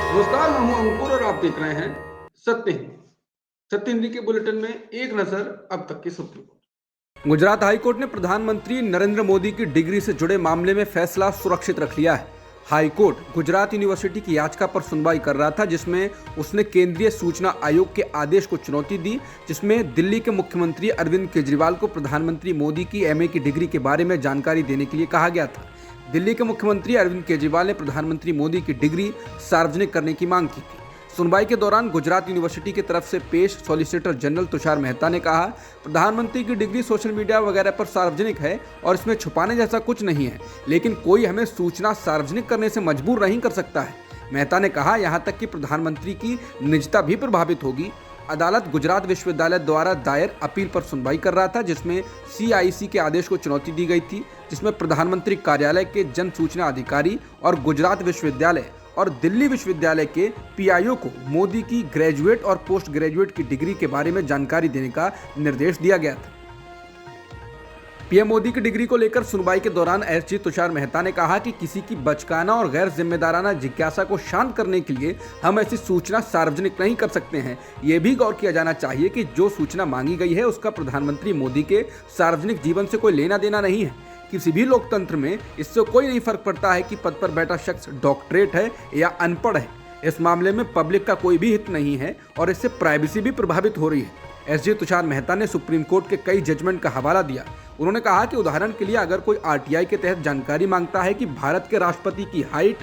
नमस्कार, मैं हूं अंकुर और आप देख रहे हैं सत्य हिंदी। सत्य हिंदी के बुलेटिन में एक नजर अब तक की सुर्खियों पर। गुजरात हाईकोर्ट ने प्रधानमंत्री नरेंद्र मोदी की डिग्री से जुड़े मामले में फैसला सुरक्षित रख लिया है। हाईकोर्ट गुजरात यूनिवर्सिटी की याचिका पर सुनवाई कर रहा था, जिसमें उसने केंद्रीय सूचना आयोग के आदेश को चुनौती दी, जिसमें दिल्ली के मुख्यमंत्री अरविंद केजरीवाल को प्रधानमंत्री मोदी की एमए की डिग्री के बारे में जानकारी देने के लिए कहा गया था। दिल्ली के मुख्यमंत्री अरविंद केजरीवाल ने प्रधानमंत्री मोदी की डिग्री सार्वजनिक करने की मांग की थी। सुनवाई के दौरान गुजरात यूनिवर्सिटी की तरफ से पेश सॉलिसिटर जनरल तुषार मेहता ने कहा, प्रधानमंत्री की डिग्री सोशल मीडिया वगैरह पर सार्वजनिक है और इसमें छुपाने जैसा कुछ नहीं है, लेकिन कोई हमें सूचना सार्वजनिक करने से मजबूर नहीं कर सकता है। मेहता ने कहा, यहाँ तक कि प्रधानमंत्री की निजता भी प्रभावित होगी। अदालत गुजरात विश्वविद्यालय द्वारा दायर अपील पर सुनवाई कर रहा था, जिसमें सीआईसी के आदेश को चुनौती दी गई थी, जिसमें प्रधानमंत्री कार्यालय के जन सूचना अधिकारी और गुजरात विश्वविद्यालय और दिल्ली विश्वविद्यालय के पीआईओ को मोदी की ग्रेजुएट और पोस्ट ग्रेजुएट की डिग्री के बारे में जानकारी देने का निर्देश दिया गया था। पीएम मोदी की डिग्री को लेकर सुनवाई के दौरान एसजी तुषार मेहता ने कहा कि किसी की बचकाना और गैर जिम्मेदाराना जिज्ञासा को शांत करने के लिए हम ऐसी सूचना सार्वजनिक नहीं कर सकते हैं। ये भी गौर किया जाना चाहिए कि जो सूचना मांगी गई है उसका प्रधानमंत्री मोदी के सार्वजनिक जीवन से कोई लेना देना नहीं है। किसी भी लोकतंत्र में इससे कोई नहीं फर्क पड़ता है कि पद पर बैठा शख्स डॉक्टरेट है या अनपढ़ है। इस मामले में पब्लिक का कोई भी हित नहीं है और इससे प्राइवेसी भी प्रभावित हो रही है। एसजी तुषार मेहता ने सुप्रीम कोर्ट के कई जजमेंट का हवाला दिया। उन्होंने कहा कि उदाहरण के लिए अगर कोई आरटीआई के तहत जानकारी मांगता है कि भारत के राष्ट्रपति की हाइट,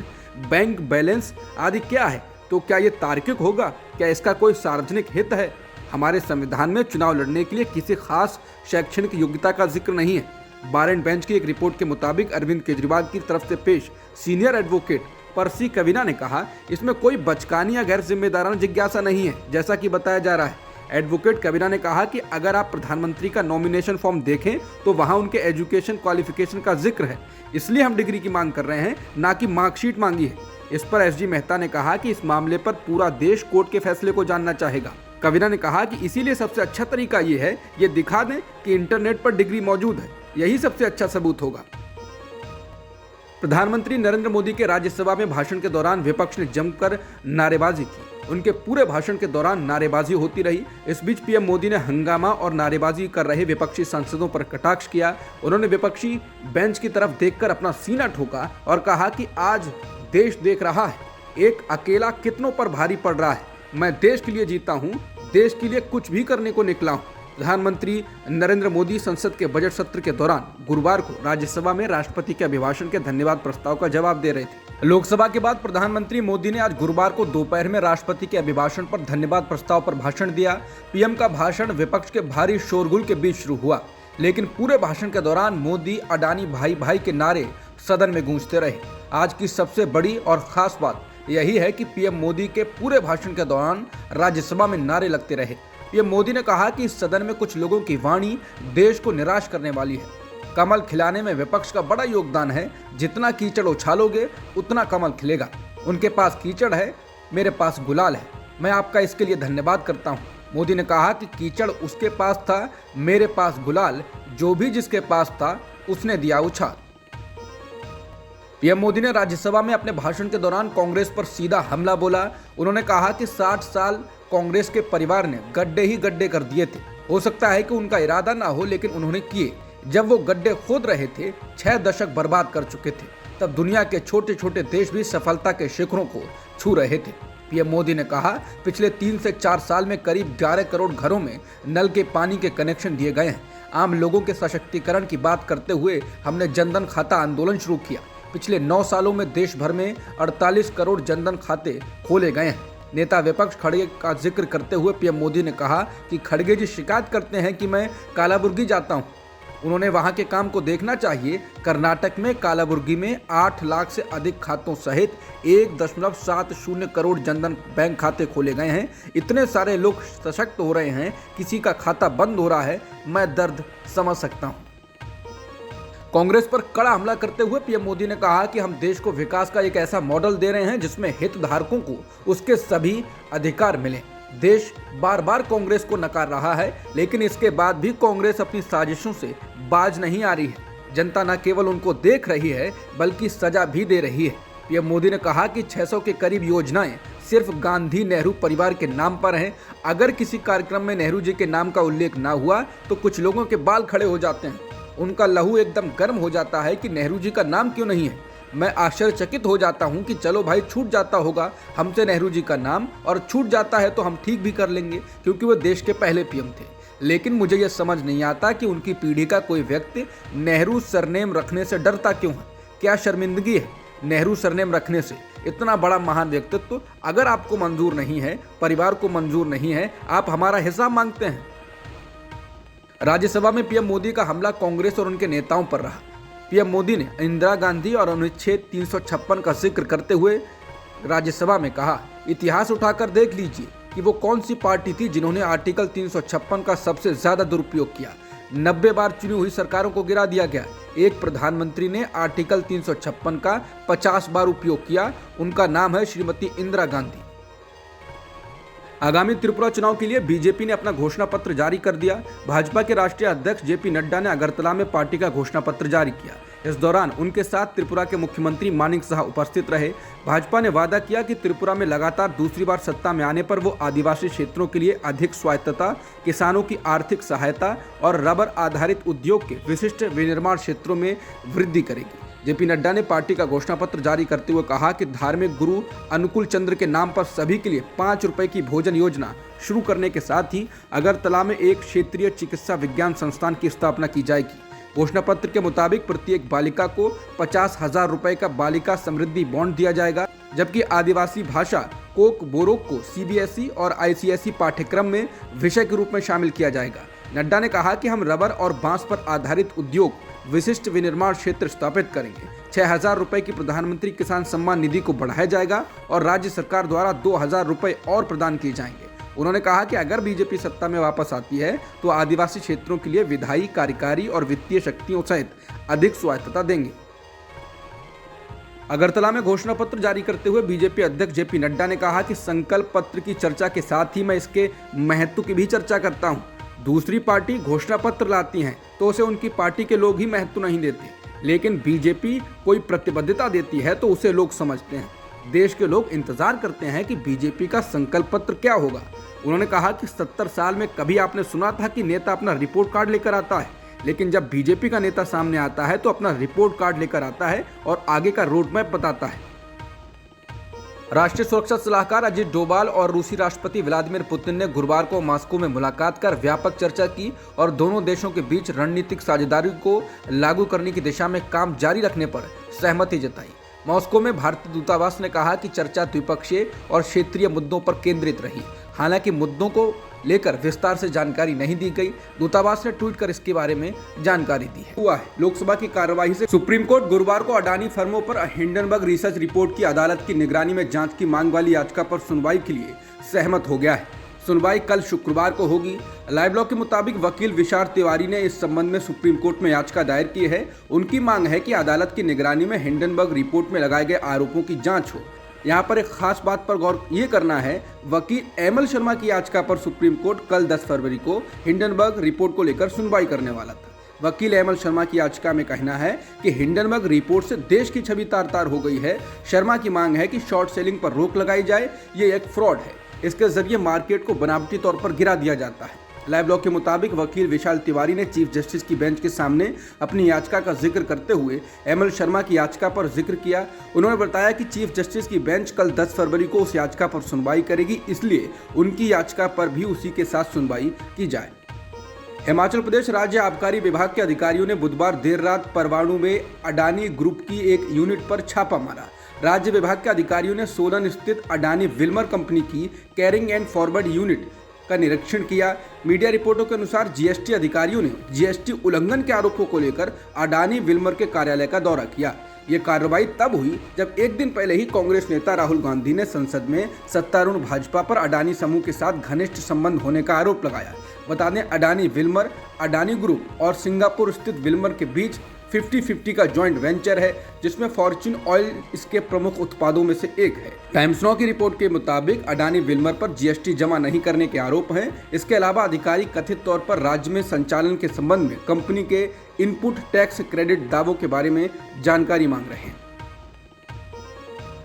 बैंक बैलेंस आदि क्या है, तो क्या ये तार्किक होगा? क्या इसका कोई सार्वजनिक हित है? हमारे संविधान में चुनाव लड़ने के लिए किसी खास शैक्षणिक योग्यता का जिक्र नहीं है। बार एंड बेंच की एक रिपोर्ट के मुताबिक अरविंद केजरीवाल की तरफ से पेश सीनियर एडवोकेट पर्सी कविना ने कहा, इसमें कोई बचकानी या गैर जिम्मेदाराना जिज्ञासा नहीं है, जैसा कि बताया जा रहा है। एडवोकेट कविना ने कहा कि अगर आप प्रधानमंत्री का नॉमिनेशन फॉर्म देखें तो वहां उनके एजुकेशन क्वालिफिकेशन का जिक्र है, इसलिए हम डिग्री की मांग कर रहे हैं, ना कि मार्कशीट मांगी है। इस पर एसजी मेहता ने कहा कि इस मामले पर पूरा देश कोर्ट के फैसले को जानना चाहेगा। कविना ने कहा कि इसीलिए सबसे अच्छा तरीका ये है, ये दिखा दें कि इंटरनेट पर डिग्री मौजूद है, यही सबसे अच्छा सबूत होगा। प्रधानमंत्री नरेंद्र मोदी के राज्यसभा में भाषण के दौरान विपक्ष ने जमकर नारेबाजी की। उनके पूरे भाषण के दौरान नारेबाजी होती रही। इस बीच पीएम मोदी ने हंगामा और नारेबाजी कर रहे विपक्षी सांसदों पर कटाक्ष किया। उन्होंने विपक्षी बेंच की तरफ देखकर अपना सीना ठोका और कहा कि आज देश देख रहा है, एक अकेला कितनों पर भारी पड़ रहा है। मैं देश के लिए जीता हूँ, देश के लिए कुछ भी करने को निकला हूँ। प्रधानमंत्री नरेंद्र मोदी संसद के बजट सत्र के दौरान गुरुवार को राज्यसभा में राष्ट्रपति के अभिभाषण के धन्यवाद प्रस्ताव का जवाब दे रहे थे। लोकसभा के बाद प्रधानमंत्री मोदी ने आज गुरुवार को दोपहर में राष्ट्रपति के अभिभाषण पर धन्यवाद प्रस्ताव पर भाषण दिया। पीएम का भाषण विपक्ष के भारी शोरगुल के बीच शुरू हुआ, लेकिन पूरे भाषण के दौरान मोदी अडानी भाई भाई के नारे सदन में गूंजते रहे। आज की सबसे बड़ी और खास बात यही है कि पीएम मोदी के पूरे भाषण के दौरान राज्यसभा में नारे लगते रहे। पीएम मोदी ने कहा कि इस सदन में कुछ लोगों की वाणी देश को निराश करने वाली है। कमल खिलाने में विपक्ष का बड़ा योगदान है। जितना कीचड़ उछालोगे उतना कमल खिलेगा। उनके पास कीचड़ है, मेरे पास गुलाल है। मैं आपका इसके लिए धन्यवाद करता हूँ। मोदी ने कहा कि कीचड़ उसके पास था, मेरे पास गुलाल, जो भी जिसके पास था उसने दिया उछाल। पीएम मोदी ने राज्यसभा में अपने भाषण के दौरान कांग्रेस पर सीधा हमला बोला। उन्होंने कहा कि 60 साल कांग्रेस के परिवार ने गड्ढे ही गड्ढे कर दिए थे। हो सकता है कि उनका इरादा ना हो, लेकिन उन्होंने किए। जब वो गड्ढे खोद रहे थे, 6 दशक बर्बाद कर चुके थे, तब दुनिया के छोटे छोटे देश भी सफलता के शिखरों को छू रहे थे। पीएम मोदी ने कहा, पिछले 3 से 4 साल में करीब 11 करोड़ घरों में नल के पानी के कनेक्शन दिए गए हैं। आम लोगों के सशक्तिकरण की बात करते हुए हमने जनधन खाता आंदोलन शुरू किया। पिछले 9 सालों में देश भर में 48 करोड़ जनधन खाते खोले गए हैं। नेता विपक्ष खड़गे का जिक्र करते हुए पीएम मोदी ने कहा कि खड़गे जी शिकायत करते हैं कि मैं कालाबुर्गी जाता हूं। उन्होंने वहां के काम को देखना चाहिए। कर्नाटक में कालाबुर्गी में 8 लाख से अधिक खातों सहित 1.70 करोड़ जनधन बैंक खाते खोले गए हैं। इतने सारे लोग सशक्त हो रहे हैं, किसी का खाता बंद हो रहा है, मैं दर्द समझ सकता हूं। कांग्रेस पर कड़ा हमला करते हुए पीएम मोदी ने कहा कि हम देश को विकास का एक ऐसा मॉडल दे रहे हैं जिसमें हितधारकों को उसके सभी अधिकार मिले। देश बार बार कांग्रेस को नकार रहा है, लेकिन इसके बाद भी कांग्रेस अपनी साजिशों से बाज नहीं आ रही है। जनता न केवल उनको देख रही है बल्कि सजा भी दे रही है। पीएम मोदी ने कहा कि 600 के करीब योजनाएं सिर्फ गांधी नेहरू परिवार के नाम पर हैं। अगर किसी कार्यक्रम में नेहरू जी के नाम का उल्लेख ना हुआ तो कुछ लोगों के बाल खड़े हो जाते हैं, उनका लहू एकदम गर्म हो जाता है कि नेहरू जी का नाम क्यों नहीं है। मैं आश्चर्यचकित हो जाता हूं कि चलो भाई, छूट जाता होगा हमसे नेहरू जी का नाम, और छूट जाता है तो हम ठीक भी कर लेंगे क्योंकि वो देश के पहले पीएम थे। लेकिन मुझे यह समझ नहीं आता कि उनकी पीढ़ी का कोई व्यक्ति नेहरू सरनेम रखने से डरता क्यों है। क्या शर्मिंदगी है नेहरू सरनेम रखने से? इतना बड़ा महान व्यक्तित्व अगर आपको मंजूर नहीं है, परिवार को मंजूर नहीं है, आप हमारा हिसाब मांगते हैं। राज्यसभा में पीएम मोदी का हमला कांग्रेस और उनके नेताओं पर रहा। पीएम मोदी ने इंदिरा गांधी और अनुच्छेद 356 का जिक्र करते हुए राज्यसभा में कहा, इतिहास उठाकर देख लीजिए कि वो कौन सी पार्टी थी जिन्होंने आर्टिकल 356 का सबसे ज्यादा दुरुपयोग किया। 90 बार चुनी हुई सरकारों को गिरा दिया गया। एक प्रधानमंत्री ने आर्टिकल 356 का 50 बार उपयोग किया। उनका नाम है श्रीमती इंदिरा गांधी। आगामी त्रिपुरा चुनाव के लिए बीजेपी ने अपना घोषणा पत्र जारी कर दिया। भाजपा के राष्ट्रीय अध्यक्ष जेपी नड्डा ने अगरतला में पार्टी का घोषणा पत्र जारी किया। इस दौरान उनके साथ त्रिपुरा के मुख्यमंत्री मानिक साह उपस्थित रहे। भाजपा ने वादा किया कि त्रिपुरा में लगातार दूसरी बार सत्ता में आने पर वो आदिवासी क्षेत्रों के लिए अधिक स्वायत्तता, किसानों की आर्थिक सहायता और रबर आधारित उद्योग के विशिष्ट विनिर्माण क्षेत्रों में वृद्धि करेगी। जेपी नड्डा ने पार्टी का घोषणा पत्र जारी करते हुए कहा कि धार्मिक गुरु अनुकूल चंद्र के नाम पर सभी के लिए 5 रुपए की भोजन योजना शुरू करने के साथ ही अगरतला में एक क्षेत्रीय चिकित्सा विज्ञान संस्थान की स्थापना की जाएगी। घोषणा पत्र के मुताबिक प्रत्येक बालिका को 50,000 रुपए का बालिका समृद्धि बॉन्ड दिया जाएगा, जबकि आदिवासी भाषा कोक बोरोक को सीबीएसई और आईसीएसई पाठ्यक्रम में विषय के रूप में शामिल किया जाएगा। नड्डा ने कहा कि हम रबर और बांस पर आधारित उद्योग, विशिष्ट विनिर्माण क्षेत्र स्थापित करेंगे। 6,000 रुपए की प्रधानमंत्री किसान सम्मान निधि को बढ़ाया जाएगा और राज्य सरकार द्वारा 2,000 रुपए और प्रदान किए जाएंगे। उन्होंने कहा कि अगर बीजेपी सत्ता में वापस आती है तो आदिवासी क्षेत्रों के लिए विधायी, कार्यकारी और वित्तीय शक्तियों सहित अधिक स्वायत्तता देंगे। अगरतला में घोषणा पत्र जारी करते हुए बीजेपी अध्यक्ष जेपी नड्डा ने कहा कि संकल्प पत्र की चर्चा के साथ ही मैं इसके महत्व की भी चर्चा करता हूं। दूसरी पार्टी घोषणा पत्र लाती हैं तो उसे उनकी पार्टी के लोग ही महत्व नहीं देते, लेकिन बीजेपी कोई प्रतिबद्धता देती है तो उसे लोग समझते हैं। देश के लोग इंतजार करते हैं कि बीजेपी का संकल्प पत्र क्या होगा। उन्होंने कहा कि 70 साल में कभी आपने सुना था कि नेता अपना रिपोर्ट कार्ड लेकर आता है, लेकिन जब बीजेपी का नेता सामने आता है तो अपना रिपोर्ट कार्ड लेकर आता है और आगे का रोड मैप बताता है। राष्ट्रीय सुरक्षा सलाहकार अजीत डोभाल और रूसी राष्ट्रपति व्लादिमीर पुतिन ने गुरुवार को मॉस्को में मुलाकात कर व्यापक चर्चा की और दोनों देशों के बीच रणनीतिक साझेदारी को लागू करने की दिशा में काम जारी रखने पर सहमति जताई। मॉस्को में भारतीय दूतावास ने कहा कि चर्चा द्विपक्षीय और क्षेत्रीय मुद्दों पर केंद्रित रही। हालांकि मुद्दों को लेकर विस्तार से जानकारी नहीं दी गई। दूतावास ने ट्वीट कर इसके बारे में जानकारी दी है। लोकसभा की कार्यवाही से सुप्रीम कोर्ट गुरुवार को अडानी फर्मों पर हिंडनबर्ग रिसर्च रिपोर्ट की अदालत की निगरानी में जांच की मांग वाली याचिका पर सुनवाई के लिए सहमत हो गया है। सुनवाई कल शुक्रवार को होगी। लाइव ब्लॉग के मुताबिक वकील विशाल तिवारी ने इस संबंध में सुप्रीम कोर्ट में याचिका दायर की है। उनकी मांग है कि अदालत की निगरानी में हिंडनबर्ग रिपोर्ट में लगाए गए आरोपों की जांच हो। यहाँ पर एक खास बात पर गौर ये करना है, वकील एमएल शर्मा की याचिका पर सुप्रीम कोर्ट कल 10 फरवरी को हिंडनबर्ग रिपोर्ट को लेकर सुनवाई करने वाला था। वकील एमएल शर्मा की याचिका में कहना है कि हिंडनबर्ग रिपोर्ट से देश की छवि तार-तार हो गई है। शर्मा की मांग है कि शॉर्ट सेलिंग पर रोक लगाई जाए। ये एक फ्रॉड है, इसके जरिए मार्केट को बनावटी तौर पर गिरा दिया जाता है। लाइव ब्लॉग के मुताबिक वकील विशाल तिवारी ने चीफ जस्टिस की बेंच के सामने अपनी याचिका का जिक्र करते हुए एमएल शर्मा की याचिका पर जिक्र किया। उन्होंने बताया कि चीफ जस्टिस की बेंच कल 10 फरवरी को उस याचिका पर सुनवाई करेगी, इसलिए उनकी याचिका पर भी उसी के साथ सुनवाई की जाए। हिमाचल प्रदेश राज्य आबकारी विभाग के अधिकारियों ने बुधवार देर रात परवाणु में अडानी ग्रुप की एक यूनिट पर छापा मारा। राज्य विभाग के अधिकारियों ने सोलन स्थित अडानी विल्मर कंपनी की कैरिंग एंड फॉरवर्ड यूनिट का निरीक्षण किया। मीडिया रिपोर्टों के अनुसार जीएसटी अधिकारियों ने जीएसटी उल्लंघन के आरोपों को लेकर अडानी विल्मर के कार्यालय का दौरा किया। ये कार्रवाई तब हुई जब एक दिन पहले ही कांग्रेस नेता राहुल गांधी ने संसद में सत्तारूढ़ भाजपा पर अडानी समूह के साथ घनिष्ठ संबंध होने का आरोप लगाया। बता दें, अडानी विल्मर, अडानी ग्रुप और सिंगापुर स्थित विल्मर के बीच 50-50 का जॉइंट वेंचर है, जिसमें फॉर्च्यून ऑयल इसके प्रमुख उत्पादों में से एक है। टाइम्स नाउ की रिपोर्ट के मुताबिक अडानी विल्मर पर जीएसटी जमा नहीं करने के आरोप हैं। इसके अलावा अधिकारी कथित तौर पर राज्य में संचालन के संबंध में कंपनी के इनपुट टैक्स क्रेडिट दावों के बारे में जानकारी मांग रहे हैं।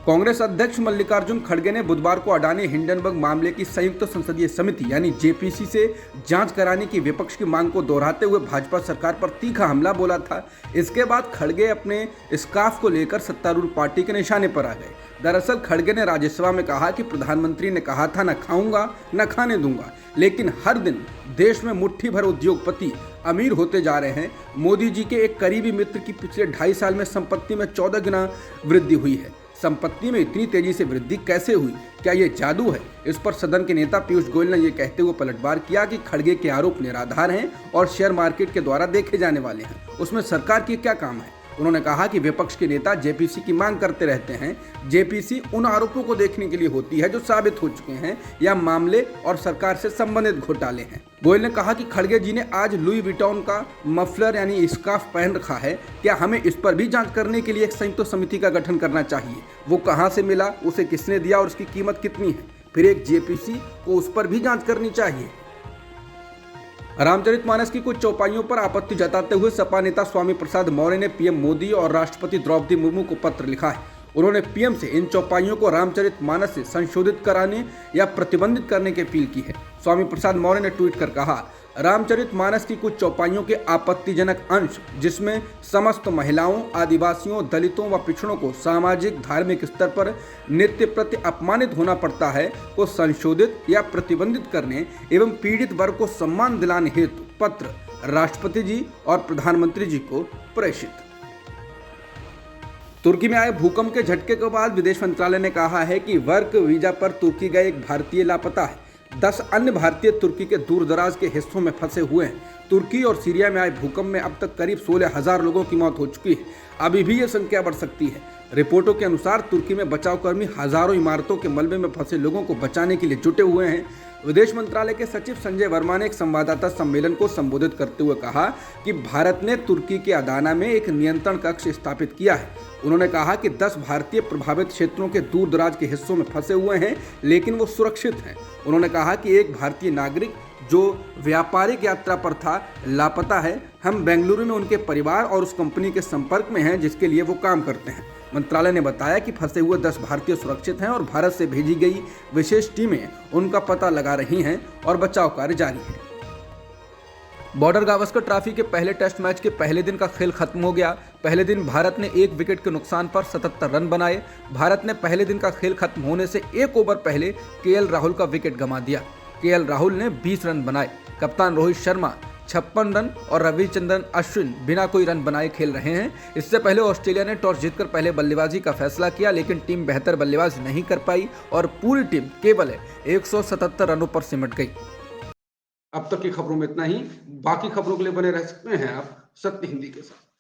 कांग्रेस अध्यक्ष मल्लिकार्जुन खड़गे ने बुधवार को अडानी हिंडनबर्ग मामले की संयुक्त संसदीय समिति यानी जेपीसी से जांच कराने की विपक्ष की मांग को दोहराते हुए भाजपा सरकार पर तीखा हमला बोला था। इसके बाद खड़गे अपने स्कार्फ को लेकर सत्तारूढ़ पार्टी के निशाने पर आ गए। दरअसल खड़गे ने राज्यसभा में कहा कि प्रधानमंत्री ने कहा था न खाऊंगा न खाने दूंगा, लेकिन हर दिन देश में मुट्ठी भर उद्योगपति अमीर होते जा रहे हैं। मोदी जी के एक करीबी मित्र की पिछले 2.5 साल में संपत्ति में 14 गुना वृद्धि हुई है। संपत्ति में इतनी तेजी से वृद्धि कैसे हुई? क्या ये जादू है? इस पर सदन के नेता पीयूष गोयल ने ये कहते हुए पलटवार किया कि खड़गे के आरोप निराधार हैं और शेयर मार्केट के द्वारा देखे जाने वाले हैं। उसमें सरकार की क्या काम है? उन्होंने कहा कि विपक्ष के नेता जेपीसी की मांग करते रहते हैं। जेपीसी उन आरोपों को देखने के लिए होती है जो साबित हो चुके हैं या मामले और सरकार से संबंधित घोटाले हैं। गोयल ने कहा कि खड़गे जी ने आज लुई विटॉन का मफलर यानी स्कार्फ पहन रखा है। क्या हमें इस पर भी जांच करने के लिए एक संयुक्त समिति का गठन करना चाहिए? वो कहां से मिला, उसे किसने दिया और उसकी कीमत कितनी है? फिर एक जेपीसी को उस पर भी जांच करनी चाहिए। रामचरितमानस की कुछ चौपाइयों पर आपत्ति जताते हुए सपा नेता स्वामी प्रसाद मौर्य ने पीएम मोदी और राष्ट्रपति द्रौपदी मुर्मू को पत्र लिखा है। उन्होंने पीएम से इन चौपाइयों को रामचरितमानस से संशोधित कराने या प्रतिबंधित करने की अपील की है। स्वामी प्रसाद मौर्य ने ट्वीट कर कहा, रामचरितमानस की कुछ चौपाइयों के आपत्तिजनक अंश, जिसमें समस्त महिलाओं, आदिवासियों, दलितों व पिछड़ों को सामाजिक धार्मिक स्तर पर नित्य प्रति अपमानित होना पड़ता है, को संशोधित या प्रतिबंधित करने एवं पीड़ित वर्ग को सम्मान दिलाने हेतु पत्र राष्ट्रपति जी और प्रधानमंत्री जी को प्रेषित। तुर्की में आए भूकंप के झटके के बाद विदेश मंत्रालय ने कहा है कि वर्क वीजा पर तुर्की गए एक भारतीय लापता है। 10 अन्य भारतीय तुर्की के दूर दराज के हिस्सों में फंसे हुए हैं। तुर्की और सीरिया में आए भूकंप में अब तक करीब 16,000 लोगों की मौत हो चुकी है। अभी भी ये संख्या बढ़ सकती है। रिपोर्टों के अनुसार तुर्की में बचावकर्मी हजारों इमारतों के मलबे में फंसे लोगों को बचाने के लिए जुटे हुए हैं। विदेश मंत्रालय के सचिव संजय वर्मा ने एक संवाददाता सम्मेलन को संबोधित करते हुए कहा कि भारत ने तुर्की के अदाना में एक नियंत्रण कक्ष स्थापित किया है। उन्होंने कहा कि 10 भारतीय प्रभावित क्षेत्रों के दूर दराज के हिस्सों में फंसे हुए हैं, लेकिन वो सुरक्षित हैं। उन्होंने कहा कि एक भारतीय नागरिक जो व्यापारिक यात्रा पर था लापता है। हम बेंगलुरु में उनके परिवार और उस कंपनी के संपर्क में हैं जिसके लिए वो काम करते हैं। मंत्रालय ने बताया कि फंसे हुए 10 भारतीय सुरक्षित हैं और भारत से भेजी गई विशेष टीमें उनका पता लगा रही हैं और बचाव कार्य जारी है। बॉर्डर गावस्कर ट्रॉफी के पहले टेस्ट मैच के पहले दिन का खेल खत्म हो गया। पहले दिन भारत ने 1 विकेट के नुकसान पर 77 रन बनाए। भारत ने पहले दिन का खेल खत्म होने से 1 ओवर पहले केएल राहुल का विकेट गंवा दिया। केएल राहुल ने 20 रन बनाए। कप्तान रोहित शर्मा 56 रन और रविचंद्रन अश्विन बिना कोई रन बनाए खेल रहे हैं। इससे पहले ऑस्ट्रेलिया ने टॉस जीतकर पहले बल्लेबाजी का फैसला किया, लेकिन टीम बेहतर बल्लेबाजी नहीं कर पाई और पूरी टीम केवल 177 रनों पर सिमट गई। अब तक की खबरों में इतना ही। बाकी खबरों के लिए बने रह सकते हैं आप सत्य हिंदी के साथ।